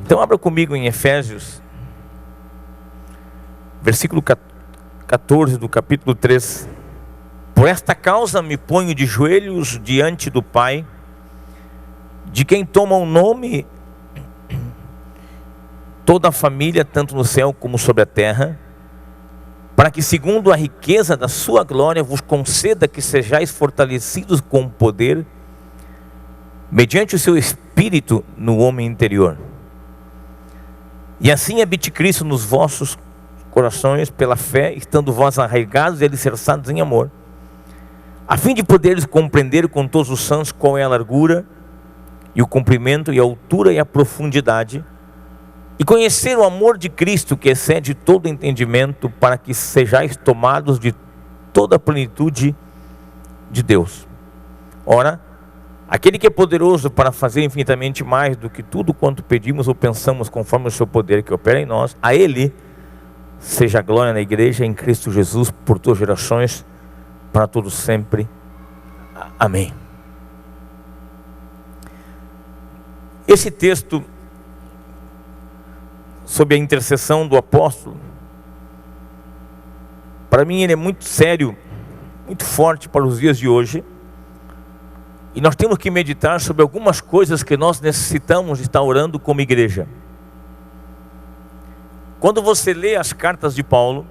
Então abra comigo em Efésios, versículo 14 do capítulo 3. Por esta causa me ponho de joelhos diante do Pai, de quem toma o nome toda a família, tanto no céu como sobre a terra, para que segundo a riqueza da sua glória vos conceda que sejais fortalecidos com poder, mediante o seu Espírito no homem interior. E assim habite Cristo nos vossos corações pela fé, estando vós arraigados e alicerçados em amor, a fim de poderes compreender com todos os santos qual é a largura e o comprimento e a altura e a profundidade, e conhecer o amor de Cristo que excede todo entendimento, para que sejais tomados de toda a plenitude de Deus. Ora, aquele que é poderoso para fazer infinitamente mais do que tudo quanto pedimos ou pensamos, conforme o seu poder que opera em nós, a Ele seja a glória na igreja em Cristo Jesus por todas as gerações, para todos sempre. Amém. Esse texto sobre a intercessão do apóstolo, para mim ele é muito sério, muito forte para os dias de hoje. E nós temos que meditar sobre algumas coisas que nós necessitamos estar orando como igreja. Quando você lê as cartas de Paulo,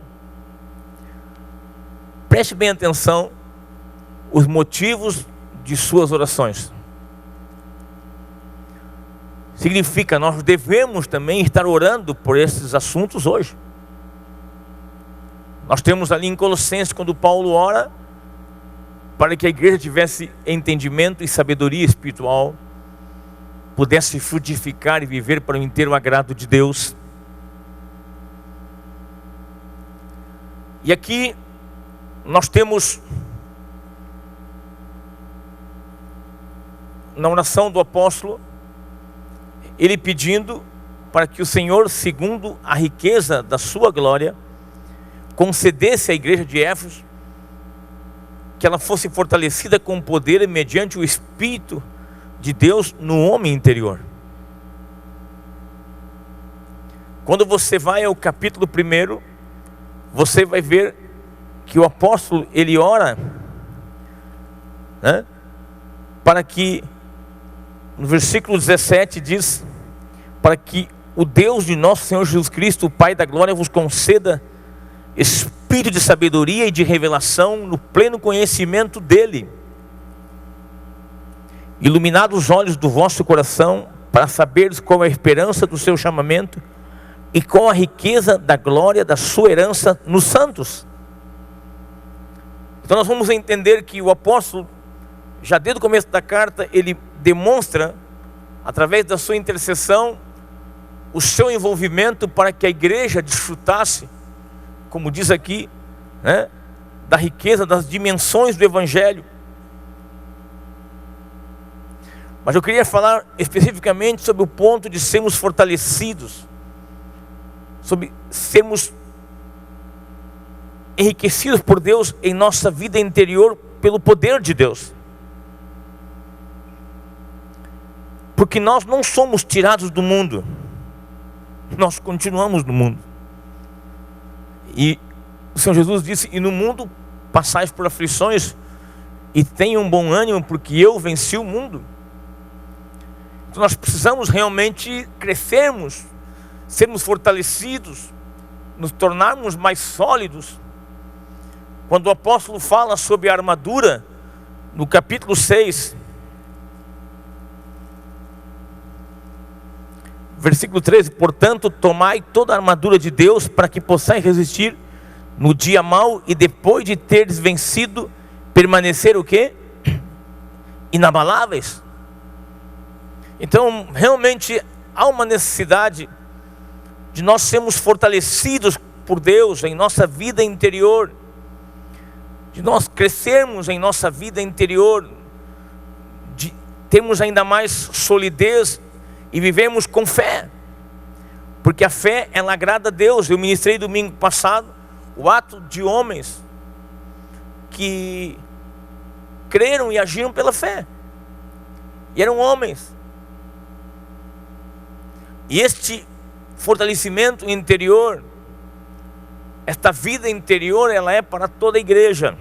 preste bem atenção os motivos de suas orações. Significa, nós devemos também estar orando por esses assuntos hoje. Nós temos ali em Colossenses, quando Paulo ora para que a igreja tivesse entendimento e sabedoria espiritual, pudesse frutificar e viver para o inteiro agrado de Deus. E aqui nós temos na oração do apóstolo, ele pedindo para que o Senhor, segundo a riqueza da sua glória, concedesse à igreja de Éfeso que ela fosse fortalecida com poder mediante o Espírito de Deus no homem interior. Quando você vai ao capítulo 1, você vai ver que o apóstolo, ele ora, né, para que, no versículo 17 diz, para que o Deus de nosso Senhor Jesus Cristo, o Pai da glória, vos conceda espírito de sabedoria e de revelação no pleno conhecimento dele, iluminados os olhos do vosso coração, para saberes qual é a esperança do seu chamamento e qual a riqueza da glória da sua herança nos santos. Então nós vamos entender que o apóstolo, já desde o começo da carta, ele demonstra, através da sua intercessão, o seu envolvimento para que a igreja desfrutasse, como diz aqui, né, da riqueza, das dimensões do Evangelho. Mas eu queria falar especificamente sobre o ponto de sermos fortalecidos, sobre sermos enriquecidos por Deus em nossa vida interior pelo poder de Deus. Porque nós não somos tirados do mundo, nós continuamos no mundo. E o Senhor Jesus disse: e no mundo passais por aflições, e tenham um bom ânimo, porque eu venci o mundo. Então nós precisamos realmente crescermos, sermos fortalecidos, nos tornarmos mais sólidos. Quando o apóstolo fala sobre a armadura, no capítulo 6, versículo 13: portanto, tomai toda a armadura de Deus, para que possais resistir no dia mau, e depois de teres vencido, permanecer o quê? Inabaláveis. Então, realmente, há uma necessidade de nós sermos fortalecidos por Deus em nossa vida interior, de nós crescermos em nossa vida interior, de termos ainda mais solidez e vivemos com fé, porque a fé, ela agrada a Deus. Eu ministrei domingo passado o ato de homens que creram e agiram pela fé, e eram homens. E este fortalecimento interior, esta vida interior, ela é para toda a igreja.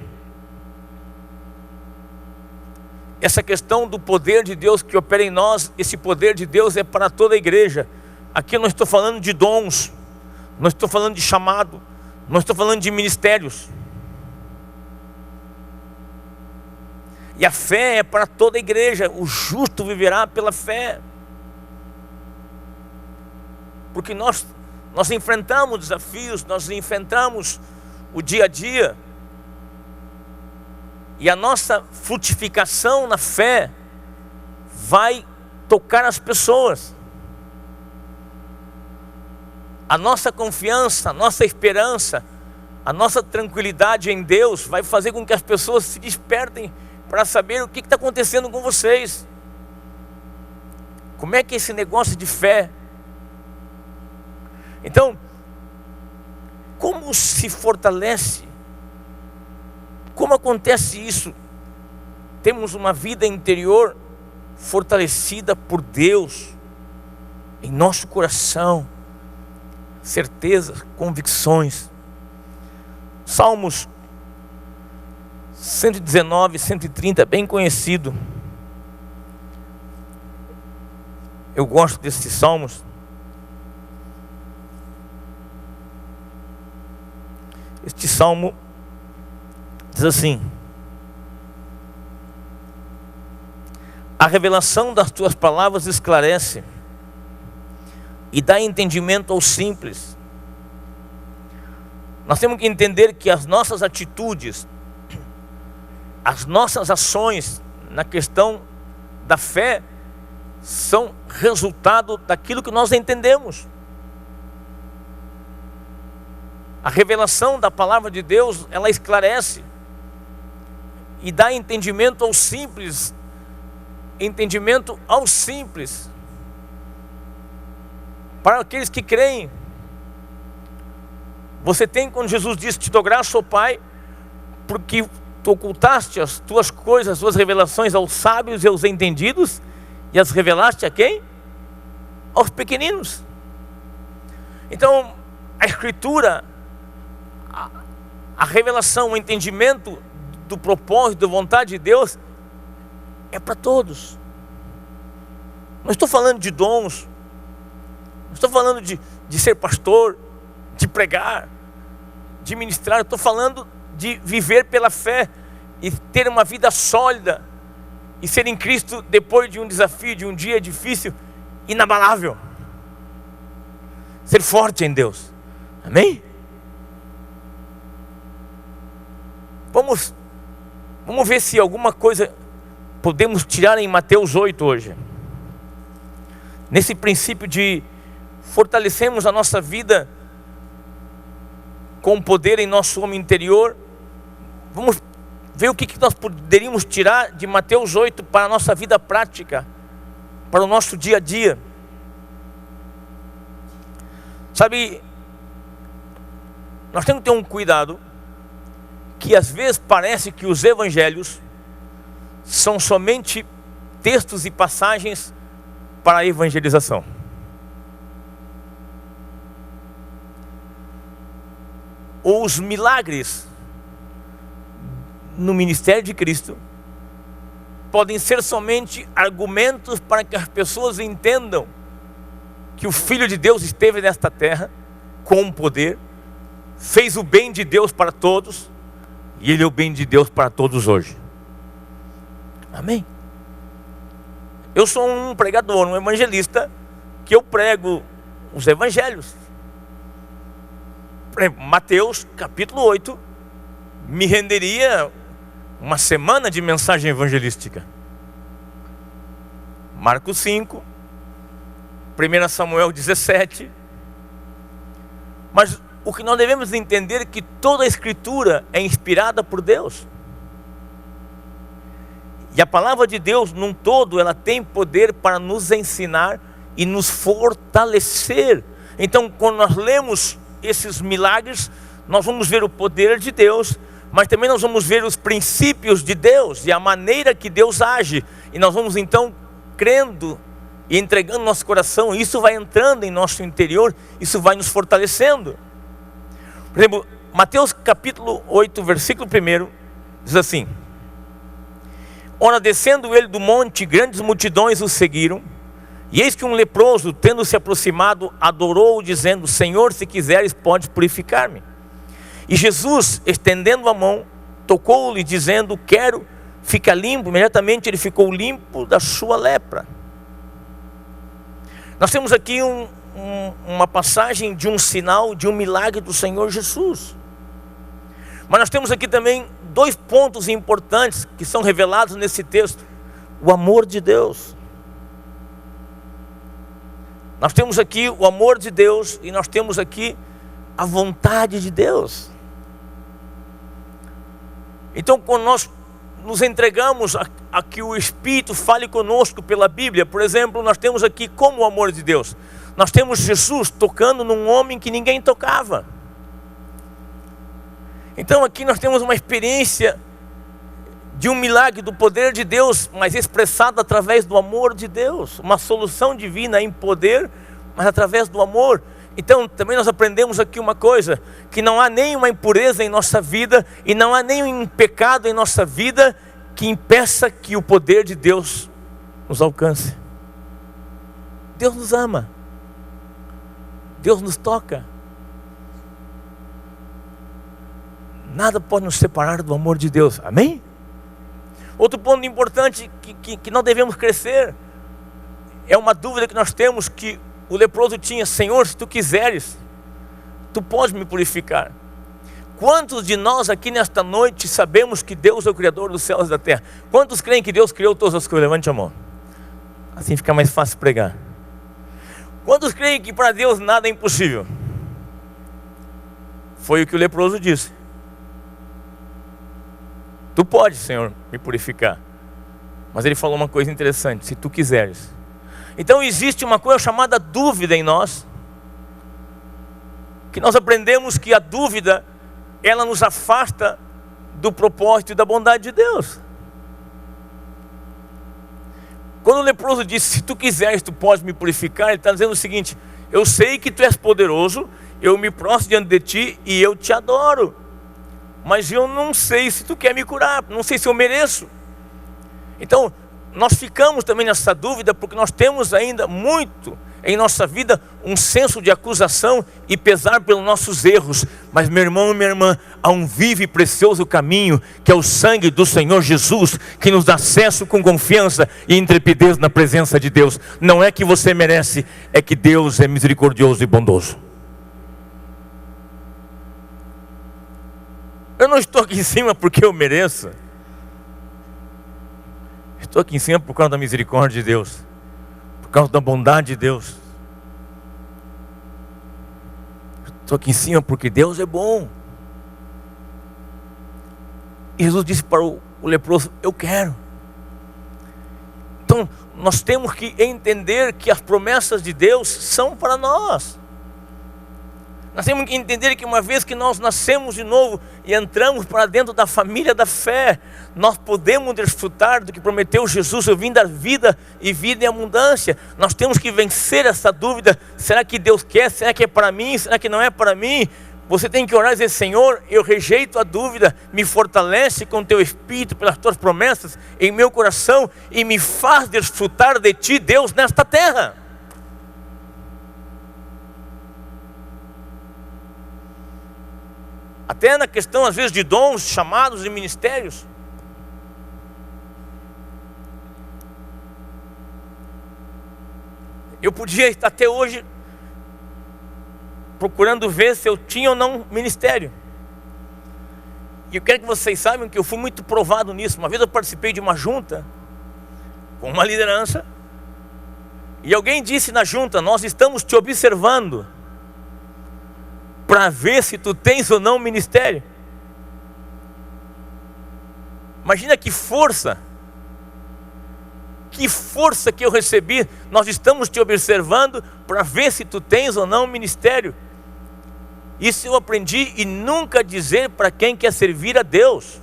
Essa questão do poder de Deus que opera em nós, esse poder de Deus é para toda a igreja. Aqui eu não estou falando de dons, não estou falando de chamado, não estou falando de ministérios. E a fé é para toda a igreja. O justo viverá pela fé. Porque nós enfrentamos desafios, nós enfrentamos o dia a dia. E a nossa frutificação na fé vai tocar as pessoas. A nossa confiança, a nossa esperança, a nossa tranquilidade em Deus vai fazer com que as pessoas se despertem para saber o que está acontecendo com vocês. Como é que é esse negócio de fé? Então, como se fortalece? Como acontece isso? Temos uma vida interior fortalecida por Deus em nosso coração, certezas, convicções. Salmos 119, 130, bem conhecido. Eu gosto desses salmos. Este salmo diz assim: a revelação das tuas palavras esclarece e dá entendimento aos simples. Nós temos que entender que as nossas atitudes, as nossas ações na questão da fé são resultado daquilo que nós entendemos. A revelação da palavra de Deus, ela esclarece e dá entendimento aos simples. Entendimento aos simples. Para aqueles que creem. Você tem, quando Jesus disse: te dou graça, ó Pai, porque tu ocultaste as tuas coisas, as tuas revelações aos sábios e aos entendidos, e as revelaste a quem? Aos pequeninos. Então, a Escritura, a revelação, o entendimento do propósito, da vontade de Deus, é para todos. Não estou falando de dons, não estou falando de ser pastor, de pregar, de ministrar. Eu estou falando de viver pela fé e ter uma vida sólida e ser em Cristo depois de um desafio, de um dia difícil, inabalável. Ser forte em Deus. Amém? Vamos ver se alguma coisa podemos tirar em Mateus 8 hoje. Nesse princípio de fortalecermos a nossa vida com poder em nosso homem interior. Vamos ver o que nós poderíamos tirar de Mateus 8 para a nossa vida prática, para o nosso dia a dia. Sabe, nós temos que ter um cuidado, que às vezes parece que os evangelhos são somente textos e passagens para a evangelização. Ou os milagres no ministério de Cristo podem ser somente argumentos para que as pessoas entendam que o Filho de Deus esteve nesta terra com poder, fez o bem de Deus para todos, e Ele é o bem de Deus para todos hoje. Amém? Eu sou um pregador, um evangelista, que eu prego os evangelhos. Por exemplo, Mateus capítulo 8 me renderia uma semana de mensagem evangelística. Marcos 5, 1 Samuel 17. Mas o que nós devemos entender é que toda a Escritura é inspirada por Deus. E a palavra de Deus, num todo, ela tem poder para nos ensinar e nos fortalecer. Então, quando nós lemos esses milagres, nós vamos ver o poder de Deus, mas também nós vamos ver os princípios de Deus e a maneira que Deus age. E nós vamos então crendo e entregando nosso coração, isso vai entrando em nosso interior, isso vai nos fortalecendo. Por exemplo, Mateus capítulo 8, versículo 1, diz assim: ora, descendo ele do monte, grandes multidões o seguiram, e eis que um leproso, tendo se aproximado, adorou-o, dizendo: Senhor, se quiseres, podes purificar-me. E Jesus, estendendo a mão, tocou-lhe, dizendo: quero, fica limpo. Imediatamente ele ficou limpo da sua lepra. Nós temos aqui uma passagem de um sinal, de um milagre do Senhor Jesus. Mas nós temos aqui também 2 pontos importantes que são revelados nesse texto: o amor de Deus. Nós temos aqui o amor de Deus e nós temos aqui a vontade de Deus. Então, quando nós nos entregamos a que o Espírito fale conosco pela Bíblia, por exemplo, nós temos aqui como o amor de Deus. Nós temos Jesus tocando num homem que ninguém tocava. Então aqui nós temos uma experiência de um milagre do poder de Deus, mas expressado através do amor de Deus. Uma solução divina em poder, mas através do amor. Então também nós aprendemos aqui uma coisa: que não há nenhuma impureza em nossa vida, e não há nenhum pecado em nossa vida que impeça que o poder de Deus nos alcance. Deus nos ama, Deus nos toca. Nada pode nos separar do amor de Deus, amém? Outro ponto importante que nós devemos crescer, é uma dúvida que nós temos, que o leproso tinha: Senhor, se tu quiseres, tu podes me purificar. Quantos de nós aqui nesta noite sabemos que Deus é o Criador dos céus e da terra? Quantos creem que Deus criou todas as coisas? Levante a mão, assim fica mais fácil pregar. Quantos creem que para Deus nada é impossível? Foi o que o leproso disse: tu podes, Senhor, me purificar. Mas ele falou uma coisa interessante: se tu quiseres. Então existe uma coisa chamada dúvida em nós, que nós aprendemos que a dúvida, ela nos afasta do propósito e da bondade de Deus. Quando o leproso disse: se tu quiseres, tu podes me purificar, ele está dizendo o seguinte: eu sei que tu és poderoso, eu me prostro diante de ti e eu te adoro, mas eu não sei se tu quer me curar, não sei se eu mereço. Então nós ficamos também nessa dúvida, porque nós temos ainda muito em nossa vida um senso de acusação e pesar pelos nossos erros. Mas meu irmão e minha irmã, há um vivo e precioso caminho, que é o sangue do Senhor Jesus, que nos dá acesso com confiança e intrepidez na presença de Deus. Não é que você merece, é que Deus é misericordioso e bondoso. Eu não estou aqui em cima porque eu mereço. Estou aqui em cima por causa da misericórdia de Deus, por causa da bondade de Deus. Estou aqui em cima porque Deus é bom. E Jesus disse para o leproso: eu quero. Então nós temos que entender que as promessas de Deus são para nós. Nós temos que entender que uma vez que nós nascemos de novo e entramos para dentro da família da fé, nós podemos desfrutar do que prometeu Jesus: eu vim dar vida e vida em abundância. Nós temos que vencer essa dúvida: será que Deus quer? Será que é para mim? Será que não é para mim? Você tem que orar e dizer: Senhor, eu rejeito a dúvida, me fortalece com teu Espírito pelas tuas promessas em meu coração e me faz desfrutar de ti, Deus, nesta terra. Até na questão às vezes de dons, chamados e ministérios. Eu podia estar até hoje procurando ver se eu tinha ou não ministério. E eu quero que vocês saibam que eu fui muito provado nisso. Uma vez eu participei de uma junta com uma liderança, e alguém disse na junta: nós estamos te observando para ver se tu tens ou não ministério. Imagina que força que eu recebi. Nós estamos te observando para ver se tu tens ou não ministério. Isso eu aprendi, e nunca dizer para quem quer servir a Deus.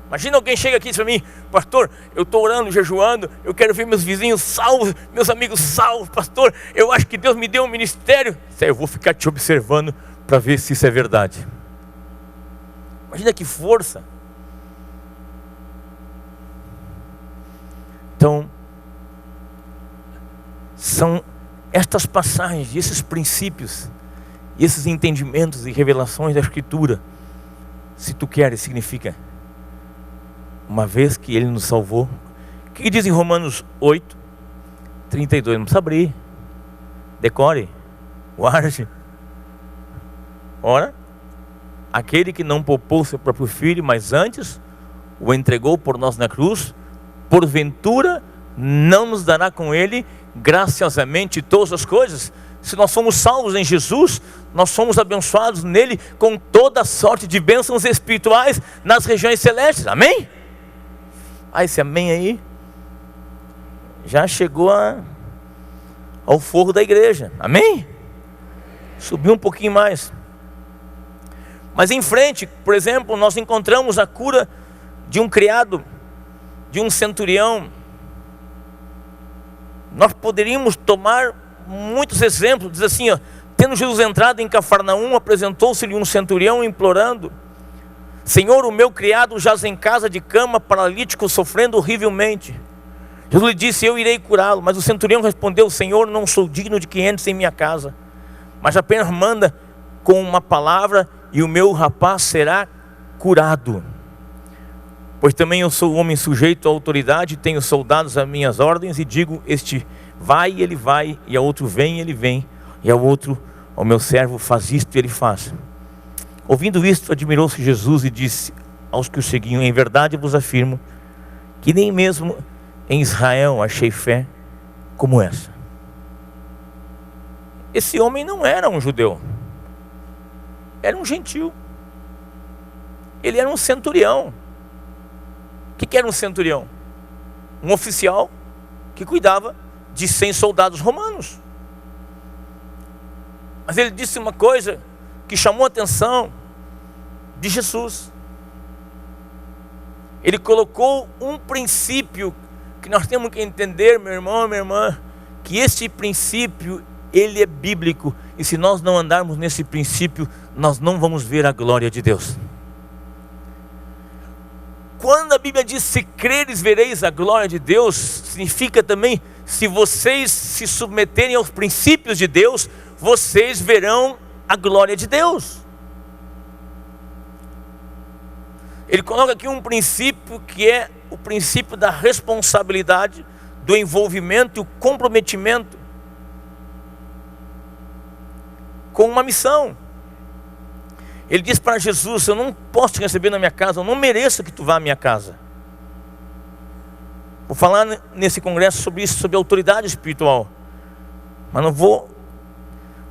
Imagina alguém chega aqui e diz para mim: pastor, eu estou orando, jejuando, eu quero ver meus vizinhos salvos, meus amigos salvos. Pastor, eu acho que Deus me deu um ministério. Eu vou ficar te observando para ver se isso é verdade. Imagina que força. Então, são estas passagens, esses princípios, esses entendimentos e revelações da Escritura. Se tu queres, significa, uma vez que Ele nos salvou. O que diz em Romanos 8, 32? Não precisa abrir. Decore, guarde. Ora, aquele que não poupou seu próprio filho, mas antes o entregou por nós na cruz, porventura não nos dará com Ele graciosamente todas as coisas? Se nós somos salvos em Jesus, nós somos abençoados nele com toda sorte de bênçãos espirituais nas regiões celestes. Amém? Esse amém aí já chegou ao forro da igreja. Amém? Subiu um pouquinho mais. Mas em frente, por exemplo, nós encontramos a cura de um criado, de um centurião. Nós poderíamos tomar muitos exemplos. Diz assim, ó: tendo Jesus entrado em Cafarnaum, apresentou-se-lhe um centurião implorando: Senhor, o meu criado jaz em casa de cama, paralítico, sofrendo horrivelmente. Jesus lhe disse: eu irei curá-lo. Mas o centurião respondeu: Senhor, não sou digno de que entres em minha casa, mas apenas manda com uma palavra e o meu rapaz será curado. Pois também eu sou homem sujeito à autoridade, tenho soldados às minhas ordens, e digo: este vai, ele vai, e a outro vem, ele vem, e ao outro: ao meu servo, faz isto, e ele faz. Ouvindo isto, admirou-se Jesus e disse aos que o seguiam: em verdade vos afirmo que nem mesmo em Israel achei fé como essa. Esse homem não era um judeu, era um gentil. Ele era um centurião. O que era um centurião? Um oficial que cuidava de 100 soldados romanos. Mas ele disse uma coisa que chamou a atenção de Jesus. Ele colocou um princípio que nós temos que entender, meu irmão, minha irmã, que esse princípio, ele é bíblico, e se nós não andarmos nesse princípio, nós não vamos ver a glória de Deus. Quando a Bíblia diz: se creres vereis a glória de Deus, significa também: se vocês se submeterem aos princípios de Deus, vocês verão a glória de Deus. Ele coloca aqui um princípio que é o princípio da responsabilidade, do envolvimento e o comprometimento com uma missão. Ele diz para Jesus: eu não posso te receber na minha casa, eu não mereço que tu vá à minha casa. Vou falar nesse congresso sobre isso, sobre autoridade espiritual, mas não vou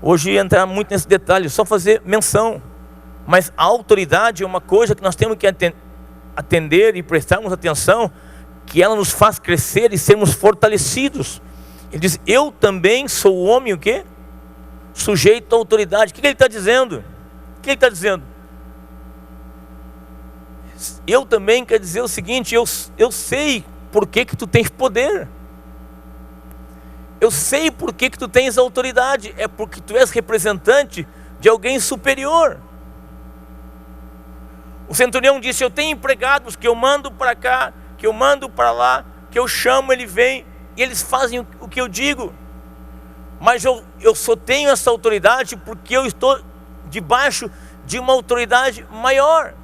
hoje entrar muito nesse detalhe, só fazer menção. Mas a autoridade é uma coisa que nós temos que atender e prestarmos atenção, que ela nos faz crescer e sermos fortalecidos. Ele diz: eu também sou homem, o quê? Sujeito à autoridade. O que ele está dizendo? O que ele está dizendo? Eu também quer dizer o seguinte: eu sei por que tu tens poder. Eu sei por que tu tens autoridade. É porque tu és representante de alguém superior. O centurião disse: eu tenho empregados que eu mando para cá, que eu mando para lá, que eu chamo, ele vem, e eles fazem o que eu digo. Mas eu só tenho essa autoridade porque eu estou debaixo de uma autoridade maior.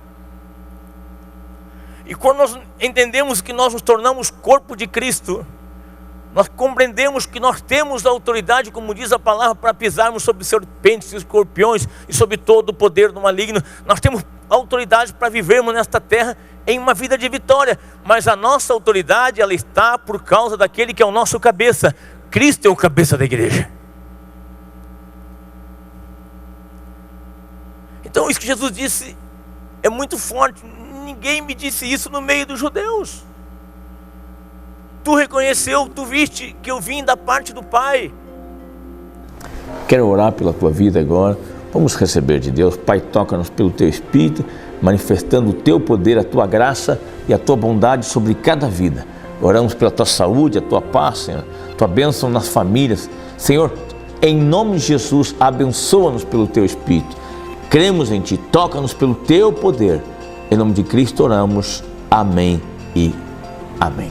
E quando nós entendemos que nós nos tornamos corpo de Cristo, nós compreendemos que nós temos a autoridade, como diz a palavra, para pisarmos sobre serpentes e escorpiões e sobre todo o poder do maligno. Nós temos autoridade para vivermos nesta terra em uma vida de vitória. Mas a nossa autoridade, ela está por causa daquele que é o nosso cabeça. Cristo é o cabeça da igreja. Então isso que Jesus disse é muito forte. Ninguém me disse isso no meio dos judeus. Tu reconheceu, tu viste que eu vim da parte do Pai. Quero orar pela tua vida agora. Vamos receber de Deus. Pai, toca-nos pelo teu Espírito, manifestando o teu poder, a tua graça e a tua bondade sobre cada vida. Oramos pela tua saúde, a tua paz, Senhor, tua bênção nas famílias. Senhor, em nome de Jesus, abençoa-nos pelo teu Espírito. Cremos em ti, toca-nos pelo teu poder. Em nome de Cristo oramos. Amém e amém.